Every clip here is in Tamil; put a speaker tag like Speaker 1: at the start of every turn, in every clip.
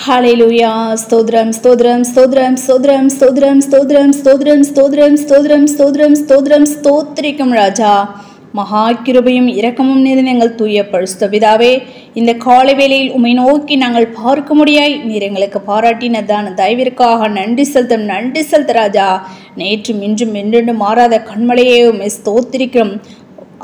Speaker 1: ஹalleluya ஸ்தோத்திரம் ஸ்தோத்திரம் ஸ்தோத்திரம் ஸ்தோத்திரம் ஸ்தோத்திரம் ஸ்தோத்திரம் ஸ்தோத்திரம் ஸ்தோத்திரம் ஸ்தோத்திரம் ஸ்தோத்திரம் ஸ்தோத்திரம் ஸ்தோத்திரிக்கும் ராஜா. மகா கிருபையும் இரக்கமும் நிறைந்த எங்கள் தூய பரிசுத்த பிதாவே, இந்த காலை வேளையில் உம்மை நோக்கி நாங்கள் பார்க்க முடியாய் நீர் எங்களுக்கு பாராட்டினதான தயவிற்காக நன்றி செலுத்த ராஜா. நேற்றும் இன்றும் என்றென்று மாறாத கண்மலையே உம்மை ஸ்தோத்திரிக்கிறோம்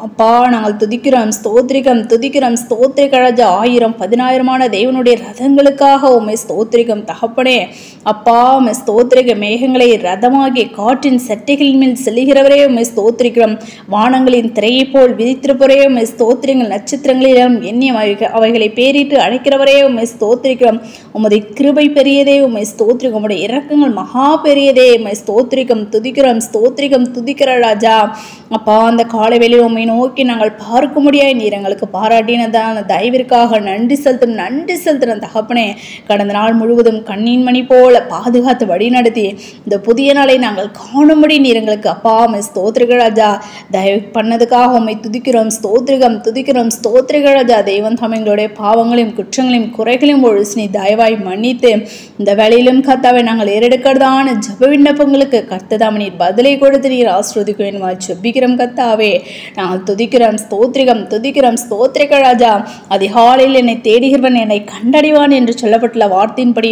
Speaker 1: அப்பா. நாங்கள் துதிக்கிறோம் ஸ்தோத்திரிக்க ராஜா. 1000-10,000 தேவனுடைய ரதங்களுக்காக உம்மை ஸ்தோத்திரிக்கும் தகப்பனே. அப்பா உம்மை ஸ்தோத்திரிக்க. மேகங்களை ரதமாகிய காற்றின் சட்டைகளின் மேல் செல்லுகிறவரே உம்மை ஸ்தோத்திரிக்கிறோம். வானங்களின் திரையை போல் விதித்திருப்பவரே உம்மை ஸ்தோத்திரங்கள். நட்சத்திரங்களிடம் எண்ணி அவைகளை பேரிட்டு அழைக்கிறவரே உம்மை ஸ்தோத்திரிக்கிறோம். உமது கிருபை பெரியதே உம்மை ஸ்தோத்திரிக்கும். உம்முடைய இரக்கங்கள் மகா பெரியதே உம்மை ஸ்தோத்திரிக்கும். துதிக்கிற ராஜா. அப்பா அந்த காலை வேளையில் உம்மை நோக்கி நாங்கள் பார்க்க முடியாது நீர் எங்களுக்கு பாராட்டினதான தயவிற்காக நன்றி செலுத்துறோம் தகப்பனே. கடந்த நாள் முழுவதும் கண்ணின் மணி போல பாதுகாத்து வழி நடத்தி இந்த புதிய நாளை நாங்கள் காணும்படி நீர் எங்களுக்கு அப்பா உம்மை ஸ்தோத்திரிக்க ராஜா. தயவு பண்ணதுக்காக உம்மை துதிக்கிறோம் ஸ்தோத்திரிக்க ராஜா. தெய்வம் தாம் எங்களுடைய பாவங்களையும் குற்றங்களையும் குறைகளையும் ஒழிச்சு நீ தயவாய் மன்னித்து இந்த வேளையிலும் கர்த்தாவை நாங்கள் ஏறெடுக்கிறதான ஜெப விண்ணப்பங்களுக்கு கர்த்ததாம் நீர் பதிலை கொடுத்து நீர் ஆசீர்வதிக்க வேண்டுமா ஜெபிக்கிறோம் கர்த்தாவே. நாங்கள் துதிக்கிறோம் ஸ்தோத்திரிக்க ராஜா. அதிகாலையில் என்னை தேடுகிறவன் என்னை கண்டடைவான் என்று சொல்லப்பட்டுள்ள வார்த்தையின்படி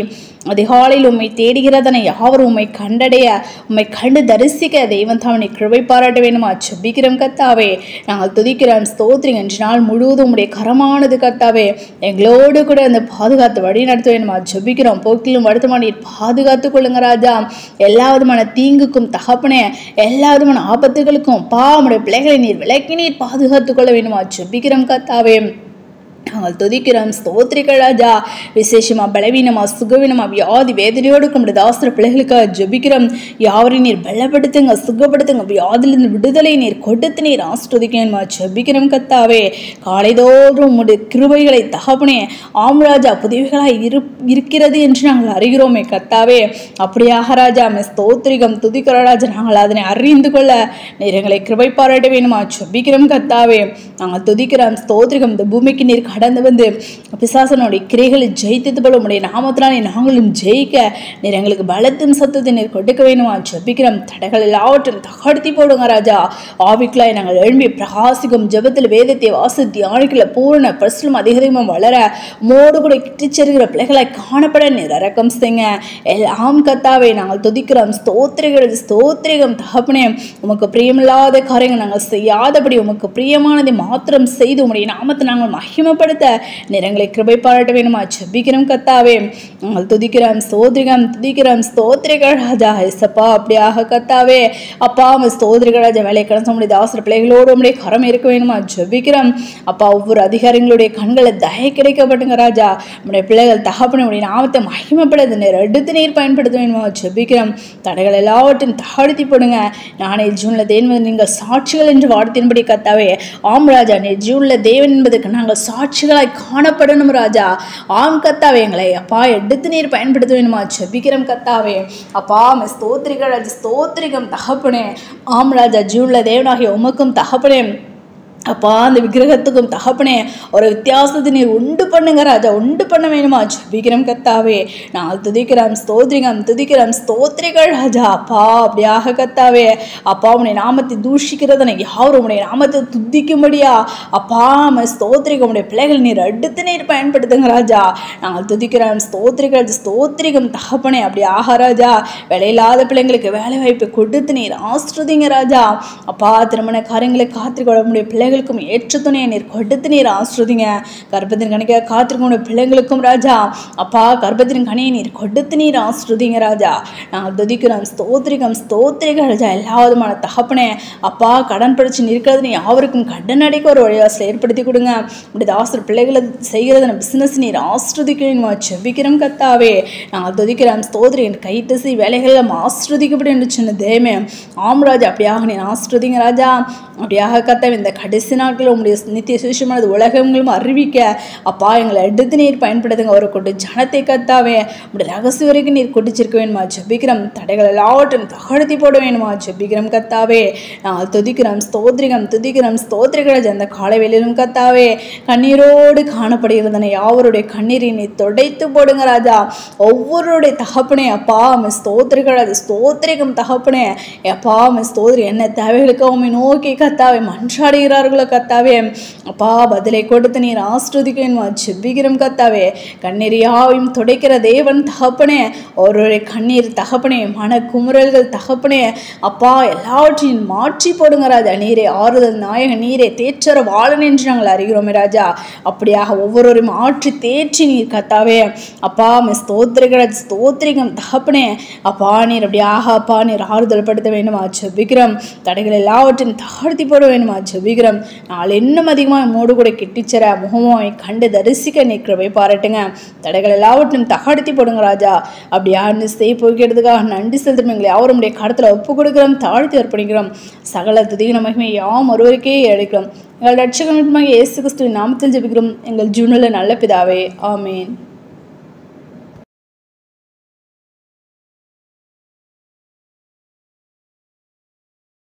Speaker 1: அதிகாலையில் உம்மை தேடுகிறதனை யாவரும் உம்மை கண்டடைய உம்மை கண்டு தரிசிக்க தெய்வம் தாமனை கிருபை பாராட்ட வேண்டுமா ஜெபிக்கிறோம் கர்த்தாவே. நாங்கள் துதிக்கிறோம் ஸ்தோத்திரிங்க. இன்று நாள் முழுவதும் உம்முடைய கரமானது கர்த்தாவே எங்களோடு கூட அந்த பாதுகாத்து வழி நடத்த வேண்டுமா ஜெபிக்கிறோம். போக்கிலும் வருத்தமான நீர் பாதுகாத்து கொள்ளுங்க ராஜா. எல்லா விதமான தீங்குக்கும் தகப்பனே, எல்லா விதமான ஆபத்துகளுக்கும் உம்முடைய பிள்ளைகளை நீர் விலக்கி நீர் பாதுகாத்து கொள்ள வேண்டுமா ஜெபிக்கிறோம் கர்த்தாவே. நாங்கள் துதிக்கிறோம் ஸ்தோத்திரிக்க ராஜா. விசேஷமா பலவீனமா சுகவீனமா வியாதி வேதனையோடு நம்முடைய தாசர பிள்ளைகளுக்காக ஜெபிக்கிறோம். யாவரையும் நீர் பலப்படுத்துங்க, சுகப்படுத்துங்க. வியாதிலிருந்து விடுதலை நீர் கொடுத்து நீர் ஆசீர்வதிக்கணுமா ஜெபிக்கிறோம் கர்த்தாவே. காலைதோறும் உம்முடைய கிருபைகளை தகப்பனே ராஜா புதியவைகளாய் இருக்கிறது என்று நாங்கள் அறிகிறோமே கர்த்தாவே. அப்படியாக ராஜா ஸ்தோத்திரிகம் துதிக்கிற ராஜா. நாங்கள் அதனை அறிந்து கொள்ள நீர் எங்களை கிருபை பாராட்ட வேணுமா ஜெபிக்கிறோம் கர்த்தாவே. நாங்கள் துதிக்கிறோம் ஸ்தோத்திரிகம். இந்த பூமிக்கு நீர் கடந்து வந்து பிசாசனுடைய கிரைகளை ஜெயித்தது போல உம்முடைய நாமத்தினாலே நாங்களும் ஜெயிக்க நீர் எங்களுக்கு பலத்தின் சத்தத்தை நீர் கொடுக்க வேணுமா ஜெபிக்கிறோம். தடைகள் எல்லாவற்றும் தகர்த்தி போடுங்க ராஜா. ஆவிக்குள்ளாய் நாங்கள் எழும்பி பிரகாசிக்கும் ஜெபத்தில் வேதத்தை வாசி தியானிக்கல பூரண பரிசுத்தமும் அதிகமும் வளர மோடு கூட கிட்டிச்செருகிற பிள்ளைகளாய் காணப்பட நீர் இரக்கம் செய்யுங்க. எல்லாம் கர்த்தாவே நாங்கள் துதிக்கிறோம் ஸ்தோத்திரிகம் தகப்பனே. உமக்கு பிரியமில்லாத காரியங்கள் நாங்கள் செய்யாதபடி உமக்கு பிரியமானதை மாத்திரம் செய்து உம்முடைய நாமத்தை நாங்கள் மகிமைப்படுத்த நிறங்களை கிருபை பாராட்ட வேணுமா ஜெபிக்கிறோம் கர்த்தாவே. நாங்கள் துதிக்கிறோம் ஸ்தோத்திரிக்க ராஜா. ஏசப்பா அப்படியாக கர்த்தாவே. அப்பா ஸ்தோத்திரிக்க ராஜா. வேலை கடந்த உம்முடைய தாசர பிள்ளைகளோடு உம்முடைய கரம் இருக்க வேணுமா ஜெபிக்கிறோம். அப்பா ஒவ்வொரு அதிகாரிகளுடைய கண்களை தயை கிடைக்கப்பட்டுங்க ராஜா. உம்முடைய பிள்ளைகள் தகப்பன உடைய நாமத்தை மகிமைப்படுத்த நீர் எடுத்து நீர் பயன்படுத்த வேணுமா ஜெபிக்கிறோம். தடைகள் எல்லாவற்றையும் தகர்த்தி போடுங்க. நானே ஜூன்ல தேவன் நீங்கள் சாட்சிகள் என்று வார்த்தையின்படி கர்த்தாவே. ஆம் ராஜா, நீர் ஜூன்ல தேவன் என்பதற்கு நாங்கள் சாட்சிகளாய் காணப்படணும் ராஜா. ஆம் கர்த்தாவே. எங்களை அப்பா எடுத்து நீர் பயன்படுத்த வேணுமா ஜெபிக்கிறோம் கர்த்தாவே. அப்பா ஸ்தோத்திரிக்க ராஜா. ஸ்தோத்திரிகம் தகப்பனே. ஆம் ராஜா, ஜூன்ல தேவனாகிய உமக்கும் தகப்பனே அப்பா அந்த விக்கிரகத்துக்கும் தகப்பனே ஒரு வித்தியாசத்தை நீர் உண்டு பண்ணுங்க ராஜா. உண்டு பண்ண வேணுமா ஜெபிக்கிறோம் கர்த்தாவே. நாங்கள் துதிக்கிறோம் ஸ்தோத்திரிக்க ராஜா. அப்பா அப்படியாக கர்த்தாவே. அப்பா உம்முடைய நாமத்தை தூஷிக்கிறதனை யாரும் உம்முடைய நாமத்தை துதிக்கும்படியா அப்பா ஸ்தோத்திரிக்க உம்முடைய பிள்ளைகள் நீர் எடுத்து நீர் பயன்படுத்துங்க ராஜா. நாங்கள் துதிக்கிறோம் ஸ்தோத்திரிகம் தகப்பனே. அப்படியாக ராஜா. வேலையில்லாத பிள்ளைங்களுக்கு வேலை வாய்ப்பை கொடுத்து நீர் ஆசீர்வதிங்க ராஜா. அப்பா திருமண காரியங்களை காத்திருக்க உம்முடைய பிள்ளைகளுக்கும் ஏற்ற துணையை நீர் கொடுத்து நீர் ஆசீர்வதிங்க. கர்ப்பத்தின் கணிக்க காத்திருக்க பிள்ளைங்களுக்கும் ராஜா அப்பா கர்ப்பத்தின் கனியை நீர் கொடுத்து நீர் ஆசீர்வதிங்க ராஜா. நாங்கள் துதிக்கிறோம் ஸ்தோத்திரிக்க ராஜா. எல்லா விதமான தகப்பனே அப்பா கடன் படிச்சு நிற்கிறது யாவருக்கும் கடன் அடைக்க ஒரு வழிவாசல் ஏற்படுத்தி கொடுங்க. உடைய தாசர் பிள்ளைகளை செய்கிறத பிசினஸ் நீர் ஆசீர்வதிக்கணுமா ஜெபிக்கிறோம் கர்த்தாவே. நாங்கள் துதிக்கிறோம் ஸ்தோத்திரின் கைத்தசி வேலைகள் ஆசீர்வதிக்கப்படும் என்று சொன்ன தேமே. ஆம் ராஜா அப்படியாக நீர் ஆசீர்வதிங்க ராஜா. அப்படியாக கர்த்தாவே. இந்த கடைசி கடைசி நாட்களில் உங்களுடைய நித்திய சுவிசேஷமானது உலகங்களும் அறிவிக்க அப்பா எங்களை எடுத்து நீர் பயன்படுத்துங்க. அவரை கொண்டு ஜனத்தை கத்தாவே உடைய ரகசிய வரைக்கும் நீர் கொட்டிச்சிருக்க வேணுமா ஜெபிக்கிறோம். தடைகள் எல்லாவற்றையும் தகர்த்தி போட வேணுமா ஜெபிக்கிறோம் கத்தாவே. நாங்கள் துதிக்கிறோம் ஸ்தோத்திரிக்கிற அந்த காலை வேளையிலும் கத்தாவே கண்ணீரோடு காணப்படுகிறதனை யாவருடைய கண்ணீரை நீ துடைத்து போடுங்க ராஜா. ஒவ்வொருடைய தகப்பனே அப்பா ஸ்தோத்திரிக்கும் தகப்பனே அப்பா ஸ்தோத்திரி என்ன தேவைகளுக்கு உண்மை நோக்கி கத்தாவே மன்றாடுகிறார்களோ கத்தாவே அப்பா பதிலை கொடுத்து நீர் ஆஸ்ரதிக்கணுமா ஜெபிக்கிறோம் கத்தாவே. கண்ணீர் யாவையும் துடைக்கிற தேவன் தகப்பனே, ஒருவருடைய கண்ணீர் தகப்பனே, மன குமுறல்கள் தகப்பனே அப்பா எல்லாவற்றையும் மாற்றி போடுங்க ராஜா. நீரே ஆறுதல் நாயக, நீரே தேற்றற வாழன் என்று நாங்கள் அறிகிறோமே ராஜா. அப்படியாக ஒவ்வொருவரையும் ஆற்றி தேற்றி நீர் கத்தாவே அப்பா ஸ்தோத்திரிகம் தகப்பனே அப்பா நீர் அப்படியாக அப்பா நீர் ஆறுதல் படுத்த வேண்டுமா ஜெபிக்கிறோம். தடைகள் எல்லாவற்றையும் தகர்த்தி போட வேண்டுமா ஜெபிக்கிறோம். நாள் இன்னும் அதிகமாக மோடு கூட கிட்டிச்சர முகமாவை கண்டு தரிசிக்க நீ கிருபை பாராட்டுங்க. தடைகள் எல்லாவற்றையும் தகர்த்தி போடுங்க ராஜா. அப்படி யாருன்னு செய்ய போகிறதுக்காக நன்றி செலுத்தும் எங்களை அவருடைய கடத்தில் ஒப்பு கொடுக்கிறோம், தாழ்த்தி அர்ப்பணிக்கிறோம். சகல துதியின் மகிமை யாம் ஒருவருக்கே எடுக்கிறோம். எங்கள் ரட்சகமாக இயேசு கிறிஸ்துவின் நாமத்தில் ஜெபிக்கிறோம் எங்கள் ஜீவனுள்ள நல்ல பிதாவே, ஆமேன்.